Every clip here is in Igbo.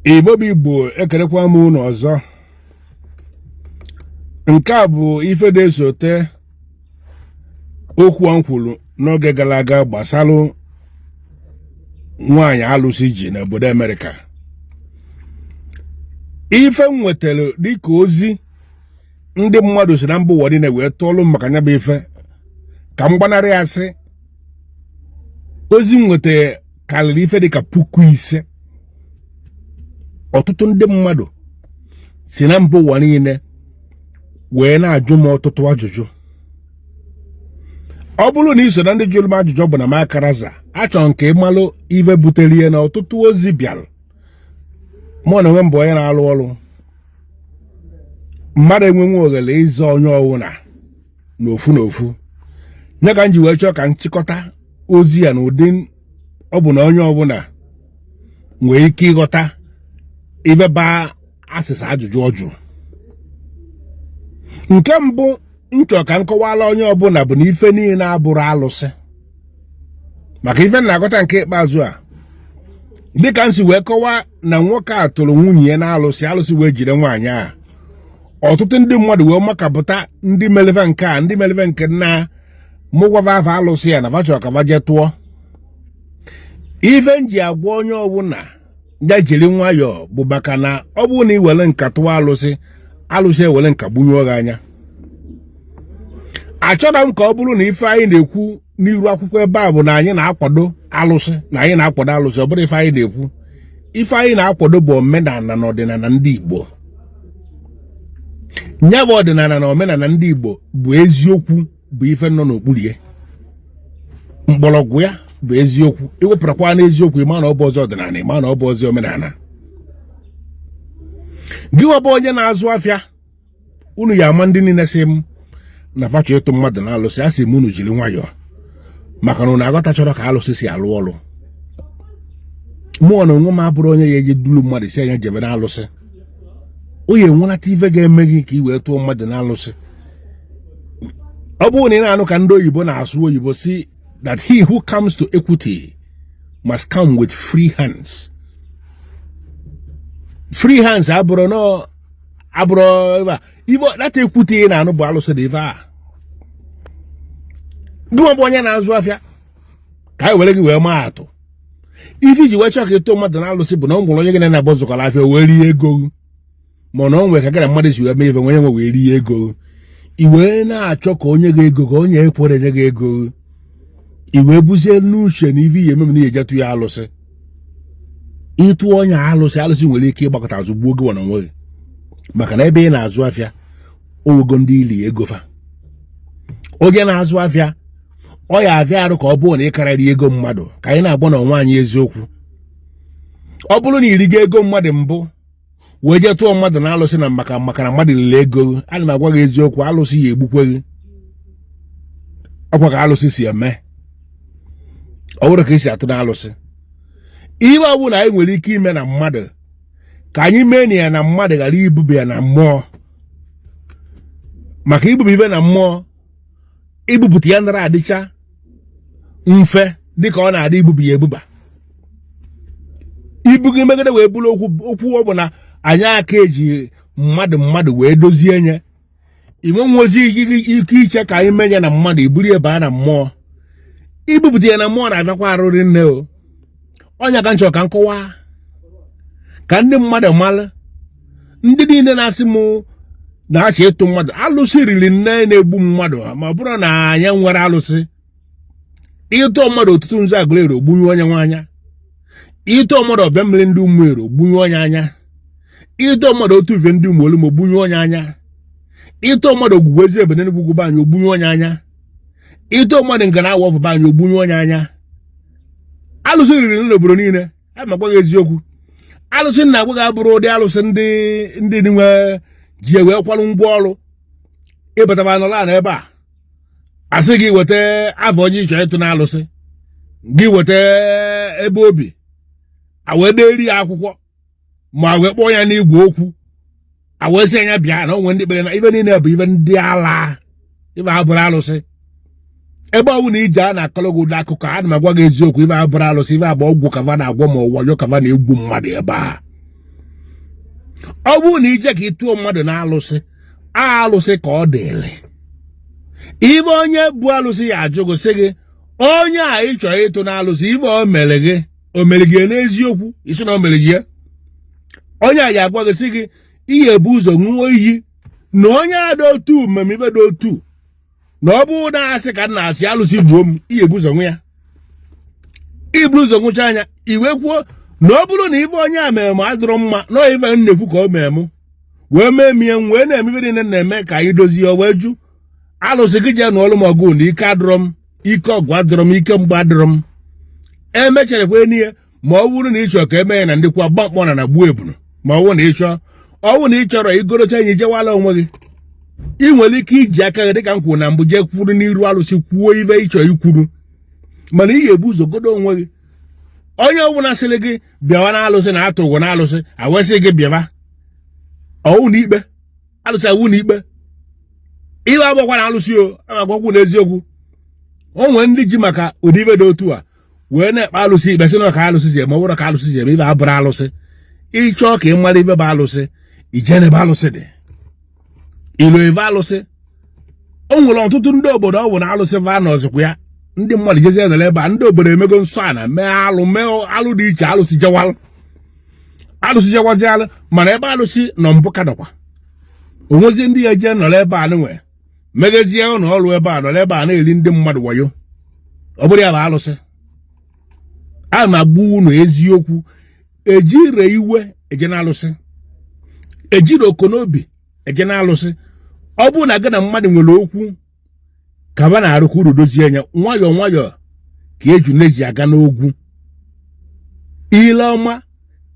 Igbo ekerekwa m unu ọzọ. Nke a bụ ife na-esote okwu a kwuru n'oge gara aga gbasara nwaanyị alụsị ji n'obodo Amerịka. Ife m nwetara dịka ozi ndị mmadụ si na mba ụwa niile wee tụọlụ maka nya bụ ife ka m gbanarị asị. Ozi m nwetara karịrị ife dịka 5,000. Ọtụtụ ndị mmadụ si na mba ụwa niile wee na-ajụ m ọtụtụ ajụjụ. Ọ bụrụ na iso na ndị jụrụ m ajụjụ bụ na m akaraza, achọrọ nke ịmalụ ife butere ihe na ọtụtụ ozi bịara. Mụ na onwe m bụ onye na-alụ ọrụ. Mmadụ enwenwe oghere ịza onye ọwụna n'ofu n'ofu. Nye ka m ji wee chọọ ka nchịkọta ozi ya n'ụdị ọ bụ na onye ọbụla nwee ike ịghọta ife baa asịsa ajụjụ ọjụ. Nke mbụ nchọ ka nkọwala onye ọbụla bụ na ife niile abụrụ alụsị. Maka ife na-agọta nke ikpeazụ a dịka nsi wee kọwaa na nwoke a tụrụ nwunye ya na alụsị wee jide nwaanyị a. Ọtụtụ ndị mmadụ wee makapụta ndị meleve nke a, ndị meleve nke na mụgwava afa alụsị ya na vachọ ka vaje tụọ. Ife nji agwa onye ọbụla ya jiri nwayọọ bụ maka na ọ bụrụ na ị were nka tụwa alụsị ewere nka gbunyụọ gị anya. Achọrọ m ka ọ bụrụ na ife anyị na-ekwu n'iru akwụkwọ ebe a bụ na anyị na-akwado alụsị, ọ bụrụ ife anyị na-ekwu. Ife anyị na-akwado bụ omenala na ọdịnala ndị Igbo. Nya bụ ọdịnala na omenala ndị Igbo bụ eziokwu, bụ ife nọ n'okpuru ya. Mgbọrọgwụ ya bụ eziokwu. Iwepụtakwa n'eziokwu ịma na ọ bụ ọzọ ọdịnala, ịma na ọ bụ ọzọ omenala. Gị bụ onye na-azụ afịa, unu ya ama ndị niile sị m na fachọ ịtụ mmadụ na alụsị, a sị m unu jiri nwayọọ maka na unu aghọtachọrọ ka alụsị si alụ ọrụ. Mụọ na onwe m abụrụ onye ya eji dulu mmadụ si anya jebe na alụsị. Onye enwenata ife ga-eme gị ka ị wee tụọ mmadụ na alụsị. Ọ bụrụ na ị na-anụ ka ndị oyibo na-asụ oyibo si that he who comes to equity must come with free hands. Free hands abụrụ that equity na anụ bụ alụsị dị ife a. Gịnwa bụ onye na-azụ afịa ka anyị were gị wee maa atụ. Ife iji wee chọọ ka ịtụ mmadụ na alụsị bụ na ọ nwere onye gị na-abụ zụkọrọ afịa wee rie ego, ma na ọ nwere ka gị na mmadụ si wee mee ife onye nwe wee rie ego. I wee na-achọ ka onye gị ego, ka onye ekwere enye gị ego. I wee buzie n'uche na ife ihe eme na ihe ejetụ ya alụsị. Ịtụ onye alụsị nwere ike ịgbakọta azụ gbuo gị nwa onwe gị. Maka na ebe ị na-azụ afịa owego ndị ili ego fa. Onye na-azụ afịa ọ ya afịa arụ ka ọ bụrụ na ị karịrị ego mmadụ, ka anyị na-agba na onwe anyị eziokwu. Ọ bụrụ na irigo ego mmadụ mbụ wee je tụọ mmadụ na alụsị na maka na mmadụ lere ego, ana m agwa gị eziokwu, alụsị ya egbukwe gị. Ọkwa ka alụsị si eme, ọ bụrụ ka esi atụ na alụsị. Ihe ọ bụla anyị nwere ike ime na mmadụ ka anyị mee na ya na mmadụ ghara ibube ya na mmụọ. Maka ibube ibe na mmụọ, ibupụta ya nara adịcha mfe dịka ọ na-adị ibubu ya ebuba. Ibu gị megide wee bụrụ okwu ọ bụ na anyị aka eji mmadụ wee dozie nye. Inwe nwozi ike iche ka anyị menye na mmadụ iburu ya baa na mmụọ. Ibupụta ya na mmụọ na-abịakwa arụrị nne o. Ọnya ka nchọ ka nkọwa ka ndị mmadụ mara, ndị niile na-asị m na-achọ ịtụ mmadụ. Alụsị riri nne na-egbu mmadụ, ma ọ bụrụ na anya nwere alụsị. Ịtụ mmadụ otutu nzu agụlero ogbunye onye nwanya. Ịtụ mmadụ ọbịa mmiri ndị ụmụero ogbunye onye anya. Ịtụ mmadụ otu uve ndị ụmụolu ma ogbunye onye anya. Ịtụ mmadụ ogwugwu ezi ebe n'Enugwu be anyị ogbunye onye anya. Ịtụ mmadụ nga na-awa ọfụ be anyị ogbunye onye anya. Alụsị riri nne n'obodo niile, a ma gwa gị eziokwu. Alụsị na-agwa gị abụrụ ụdị alụsị ndị nwe ji wee kwalụ ngwa ọrụ. Ịbataba nọla na ebe a asị gị weta avọ onye ịchọ ịtụ na alụsị, gị weta ebe obi a wee deri ya akwụkwọ ma wee kpọọ ya n'igwe okwu a wee sị anya bịa na onwe ndị kpere na ibe niile bụ ibe ndị ala, ibe abụrụ alụsị. Ebe ọ bụ na ije a na-akọrọ gị ụdị akụkọ, ana m agwa gị eziokwu, ibe abụrụ alụsị, ibe abụ ọgwụ kava na-agwọ ma ọwa yo kava na-egwu mmadụ ebe a. ọ bụrụ na ije ka ịtụọ mmadụ na alụsị ka ọ dịrị ibe onye bụ alụsị ya ajụgo sị gị onye a ị chọrọ ịtụ na alụsị ibe o mere gị n'eziokwu isi na o mere gị ya onye a ya agwa gị sị gị ihe ebu ụzọ ṅụọ iyi na onye a dị otu mmemme ibe dị otu na ọ bụrụ na asị ka nna asị alụsị gbuo m ihe ebu ụzọ ṅụ ya ibu ụzọ ṅụcha anya iwe kwuo na ọ bụrụ na ibe onye a mere m adịrọ mma na ibe nnekwu ka o mee m wee mee mie m wee na-eme ibe niile na-eme ka anyị dozie wee jụ alụsị gị jee n'ọlụ m ọgụ na ike adịrọ m ike ọgụ adịrọ m ike mgbe adịrọ m emecharakwa n'ihe ma ọ bụrụ na ị chọrọ ka eme ya na ndịkwa gba mkpọ na gbuo ebunu ma ọ bụrụ na ị chọọ ọwụ na ị chọrọ igorocha enyi jewala onwe gị ị nwere ike iji aka gị dịka m kwuru na mbụ jee kwuru n'iru alụsị kwuo ibe ị chọrọ ikwuru mana ị ga-ebu ụzọ godo onwe gị onye ọbụla sịrị gị bịawa na alụsị na atụ ụgwọ na alụsị awesị gị bịawa ọwụ na ikpe alụsị awụ na ikpe iwe agbakwa na alụsị o agwakwu n'eziokwu o nwere ndị ji maka ụdị ibe dị otu a wee na-ekpe alụsị ikpe sị na ka alụsị zi eme ọ bụrụ ka alụsị zi eme ibe abụrụ alụsị ịchọọ ka ị mara ibe bụ alụsị ije n'ebe alụsị dị ilo ebe alụsị o nwere ọtụtụ ndị obodo ọ bụ na alụsị va nọzikwa ya ndị mmadụ jezie nọrọ ebe a ndị obodo emego nsọ a na mee alụ dị iche alụsị jewazialụ mana ebe alụsị nọ mbụ ka dọkwa onwezi ndị ya jee nọrọ ebe a nwe megezie ụlọ ọrụ ebe a nọrọ ebe a na-eri ndị mmadụ wayo ọ bụrụ ya bụ alụsị a na-agbu unu eziokwu ejire iwe eje na alụsị ejiri okonobi eje na alụsị ọ bụrụ na gị na mmadụ nwere okwu ka ba na-arụkwa uru dozie anya nwayọọ nwayọọ ka ejune ji aga n'ogwu ile ọma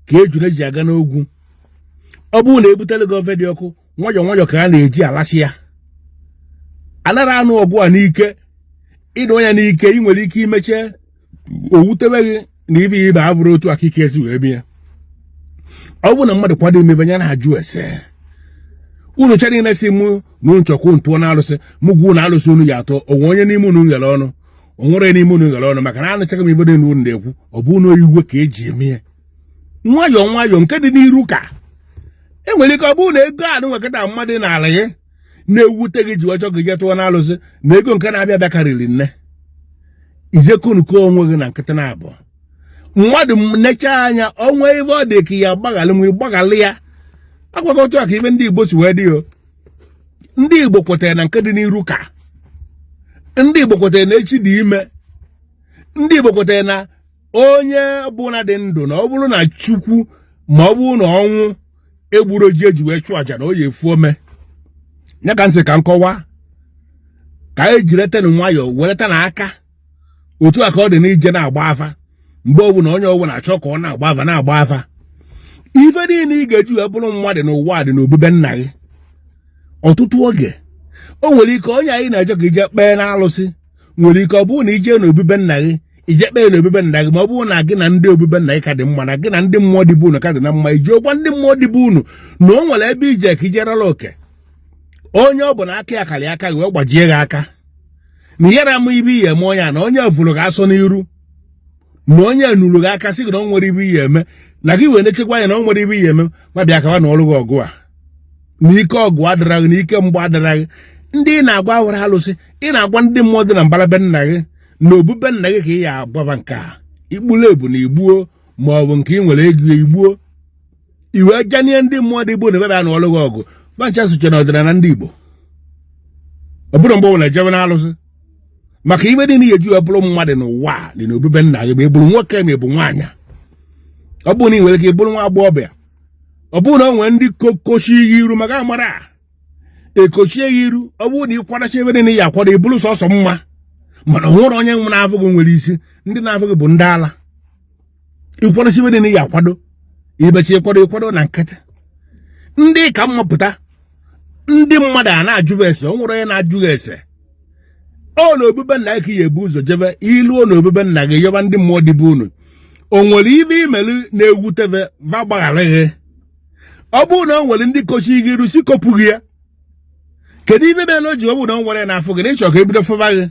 ka ejune ji aga n'ogwu ọ bụrụ na ebutele gị ofe dị ọkụ nwayọọ nwayọọ ka a na-eji alachi ya anara anụ ọgụ a n'ike ịdụ ya n'ike ị nwere ike imeche owutewe gị na ibe abụrụ otu akike ezi wee bịa ọ bụrụ na mmadụ kwado imebe anya na-ajụ ese unu cha niile si mụ na nchọkwu ntụọ na alụsị mụ gwuo na alụsị unu ya atọ onwe onye n'ime unu nghere ọnụ onwere n'ime unu nghere ọnụ maka na anụchaghị m ibe dị n'unu na-ekwu ọ bụ na oyiwe ka eji eme ya nwayọọ nwayọọ nke dị n'iru ka enwere ike ọ bụrụ na ego anụ nwekọta mmadụ n'ala gị na-ewute gị ji ọchọ gị je tụọ na alụsị na ego nke na-abịa abịa karịrị nne ijekonuko onwe gị na nkịtị na abụọ mmadụ necha anya ọnwa ebe ọ dị ka ya gbaghalị m gbaghalị ya agwakọtụ a ka ibe ndị Igbo si wee dị o ndị Igbo kwetara na nke dị n'iru ka ndị Igbo kwetara na echi dị ime ndị Igbo kwetara na onye ọbụla dị ndụ na ọ bụrụ na Chukwu ma ọ bụrụ na ọnwụ egburu ji eji wee chụọ aja na o yi efu ome ya ka nsị ka nkọwa ka ejireta na nwayọọ wereta na aka otu a ka ọ dị n'ije na-agba afa mgbe ọ bụ na onye ọbụla achọ ka ọ na-agba afa ife niile ị ga-eji wee bụrụ mmadụ n'ụwa dị n'obube nna gị ọtụtụ oge o nwere ike onye anyị na-eje ka ije kpee na alụsị nwere ike ọ bụrụ na ije n'obube nna gị ije kpee n'obube nna gị ma ọ bụrụ na gị na ndị obube nna gị ka dị mma na gị na ndị mmụọ dị bụ unu ka dị na mma iji okwa ndị mmụọ dị bụ unu na o nwere ebe ije ka ijerala oke onye ọ bụ na aka ya karị aka gị wee gbajie gị aka na ihere ama ibe ihe eme onye a na onye vụrụ gị asọ n'iru na onye nụrụ gị aka sị gị na o nwere ibe ihe eme na gị wee nechekwa anya na o nwere ibe ihe eme ma bịa kawa na ọrụ gị ọgụ a na ike ọgụ adịra gị na ike mgbe adịra gị ndị ị na-agwa awara alụsị ị na-agwa ndị mmụọ dị na mbara be nna gị na obube nna gị ka ị ya agbaba nke a igbulu ebu na igbuo ma ọ bụ nke ị nwere ego igbuo iwe janie ndị mmụọ dị igbo na ebe a na ọrụ gị ọgụ mancha soche na ọdịnala ndị Igbo ọ bụrụ mgbe ọ bụla ejebe na alụsị maka ibe dị na ihe eji bụrụ mmadụ n'ụwa dị na obube nna gị ma ị bụrụ nwoke ma ị bụ nwaanyị ọ bụrụ na ị nwere ike ịbụrụ nwa agbọghọbịa ọ bụrụ na o nwere ndị kochi ihe iru maka amara ekochie ya iru ọ bụrụ na ị kwadacha ebe dị na ya akwado ịbụrụ sọsọ mma mana ọ nwere onye nwe na-afụ gị nwere isi ndị na-afụ gị bụ ndị ala ịkwadacha ebe dị na ya akwado ibechi ịkwado na nkịtị ndị ka mmapụta ndị mmadụ a na-ajụba ese o nwere onye na-ajụghị ese ọ na obube nna gị ka ya ebu ụzọ jebe iluo na obube nna gị yọba ndị mmụọ dị bụ unu o nwere ibe imelu na-ewutebe va gbaghara gị ọ bụrụ na o nwere ndị kochi gị iru si kopụ gị ya kedu ibe mere o ji ọ bụ na o nwere n'afọ gị na ịchọ ka ebido fụba gị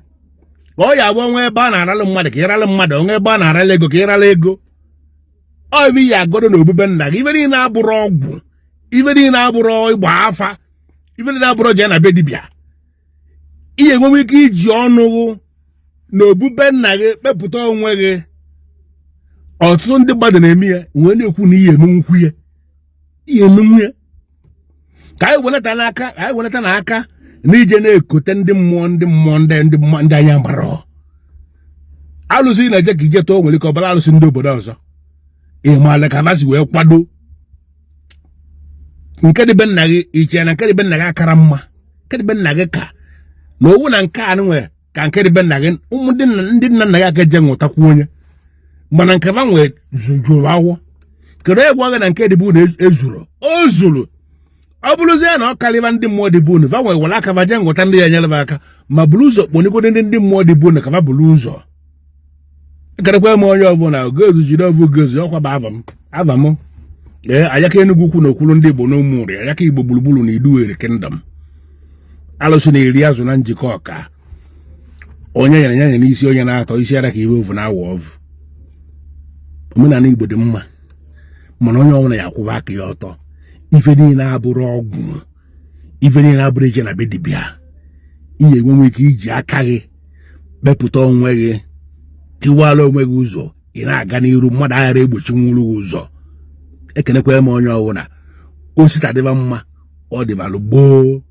ọ ya agba nwa ebe a na-aralụ mmadụ ka ịralụ mmadụ onwe ebe a na-aralụ ego ka ịralụ ego ọ ibe ya agọdọ na obube nna gị ibe niile abụrụ ọgwụ ife niile abụrụ ịgba afa, ife niile abụrụ je na be dibịa. Ihe enwe ike iji ọnụ na obube nna gị kpepụta onwe gị. Ọtụtụ ndị mmadụ na-eme ya nwee na-ekwu na ihe emenwukwu ya. Ihe emenwu ya ka anyị wenata n'aka na ije na-ekote ndị mmụọ ndị anya gbara. Alụsị na-eje ka ije tọọ nwere ka ọbara alụsị ndị obodo ọzọ. Ịmaala ka basi wee kwado nke dị be nna gị iche na nke dị be nna gị akara mma, nke dị be nna gị ka na owu na nke anụ nwere ka nke dị be nna gị ụmụ ndị nna nna gị aka je nwụtakwu onye mana nke ba nwee zujuru awọ kedu egwu gị na nke dị bụ na ezuru o zuru. Ọ bụrụzie na ọ karịba ndị mmụọ dị bụ na va nwee were aka va je nwụta ndị ya nyere aka ma buru ụzọ kponigodo ndị mmụọ dị bụ na ka va buru ụzọ. Ekerekwa m onye ọbụla ogezu jide ọvụ ogezu ọkwa bụ ava m Ayaka Enugu ukwu na okwulu ndị Igbo n'Ụmụnri, Ayaka Igbo gburugburu na Iduwere Kingdom. Alụsị na-eri azụ na njikọ ọka. Onye nyere n'isi onye na-atọ isi ara ka iwe ovu na-awa ovu. Omenala Igbo dị mma mana onye ọbụla ya akwụba aka ya ọtọ. Ife niile abụrụ ọgwụ, ife niile abụrụ ije na be dibịa. Ihe enwe ike iji aka gị bepụta onwe gị, tiwala onwe gị ụzọ, ị na-aga n'iru mmadụ aghara egbochi nwuru gị ụzọ. Ekenekwa m onye ọbụla osita dịba mma ọ dịbalụ gboo.